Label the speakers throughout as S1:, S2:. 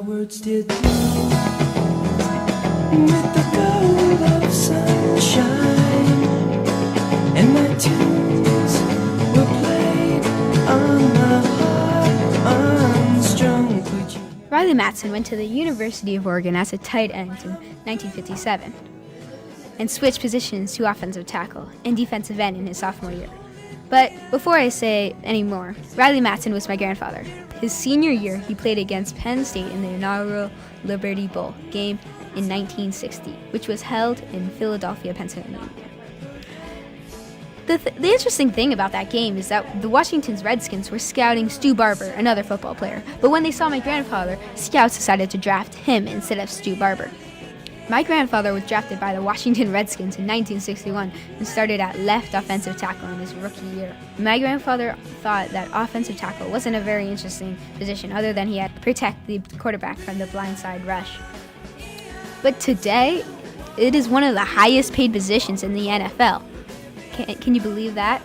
S1: words did bloom with the gold of sunshine, and my tunes were played on the harp unstrung.
S2: Riley Matson went to the University of Oregon as a tight end in 1957 and switched positions to offensive tackle and defensive end in his sophomore year. But before I say any more, Riley Matson was my grandfather. His senior year, he played against Penn State in the inaugural Liberty Bowl game in 1960, which was held in Philadelphia, Pennsylvania. The interesting thing about that game is that the Washington Redskins were scouting Stu Barber, another football player. But when they saw my grandfather, scouts decided to draft him instead of Stu Barber. My grandfather was drafted by the Washington Redskins in 1961 and started at left offensive tackle in his rookie year. My grandfather thought that offensive tackle wasn't a very interesting position other than he had to protect the quarterback from the blindside rush. But today, it is one of the highest paid positions in the NFL. Can you believe that?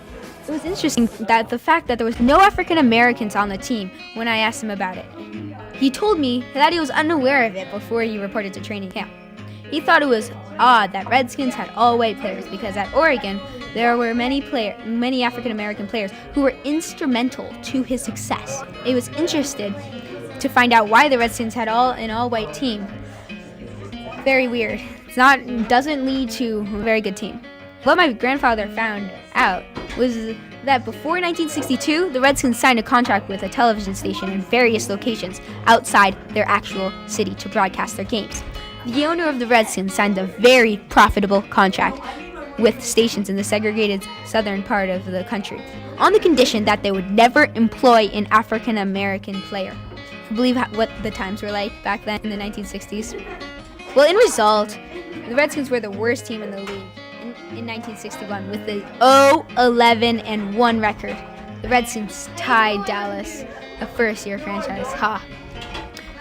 S2: It was interesting that the fact that there was no African Americans on the team when I asked him about it. He told me that he was unaware of it before he reported to training camp. He thought it was odd that Redskins had all white players because at Oregon there were many African American players who were instrumental to his success. He was interested to find out why the Redskins had an all white team. Very weird. Doesn't lead to a very good team. What my grandfather found out was that before 1962, the Redskins signed a contract with a television station in various locations outside their actual city to broadcast their games. The owner of the Redskins signed a very profitable contract with stations in the segregated southern part of the country on the condition that they would never employ an African American player. Can you believe what the times were like back then in the 1960s? Well, in result, the Redskins were the worst team in the league in 1961 with the 0-11-1 record. The Redskins tied Dallas, a first-year franchise.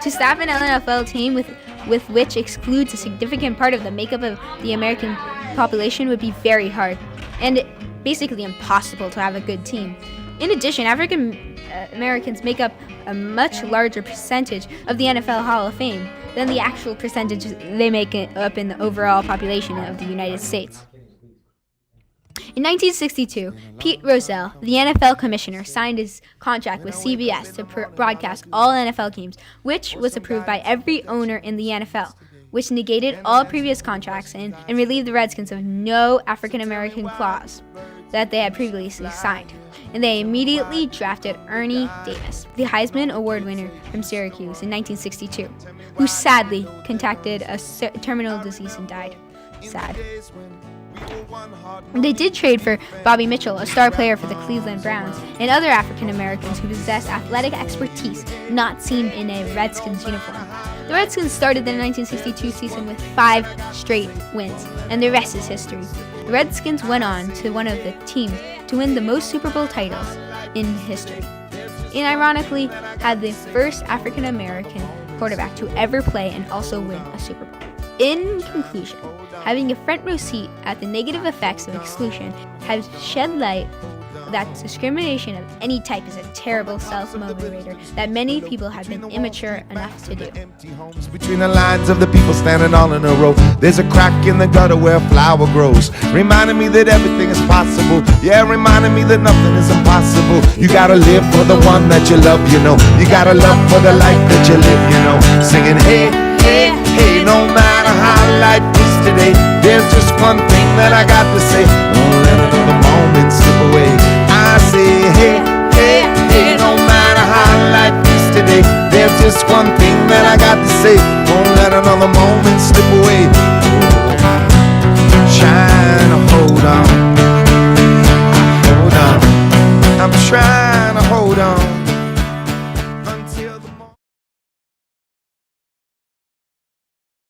S2: To staff an NFL team with which excludes a significant part of the makeup of the American population would be very hard and basically impossible to have a good team. In addition, African Americans make up a much larger percentage of the NFL Hall of Fame than the actual percentage they make up in the overall population of the United States. In 1962, Pete Rozelle, the NFL commissioner, signed his contract with CBS to broadcast all NFL games, which was approved by every owner in the NFL, which negated all previous contracts and relieved the Redskins of no African American clause that they had previously signed. And they immediately drafted Ernie Davis, the Heisman Award winner from Syracuse in 1962, who sadly contracted a terminal disease and died. Sad. They did trade for Bobby Mitchell, a star player for the Cleveland Browns, and other African Americans who possessed athletic expertise not seen in a Redskins uniform. The Redskins started the 1962 season with 5 straight wins, and the rest is history. The Redskins went on to one of the teams to win the most Super Bowl titles in history, and ironically had the first African American quarterback to ever play and also win a Super Bowl. In conclusion, having a front row seat at the negative effects of exclusion has shed light that discrimination of any type is a terrible self-motivator that many people have been immature enough to do.
S3: Between the lines of the people standing all in a row, there's a crack in the gutter where a flower grows, reminding me that everything is possible. Yeah, reminding me that nothing is impossible. You gotta live for the one that you love, you know. You gotta love for the life that you live, you know. Singing, hey, hey, hey, no matter how life is today, there's just one thing that I got to say. Won't let another moment slip away. I say, hey, hey, hey, no matter how life is today, there's just one thing that I got to say. Won't let another moment slip away. Trying to hold on, I'm trying.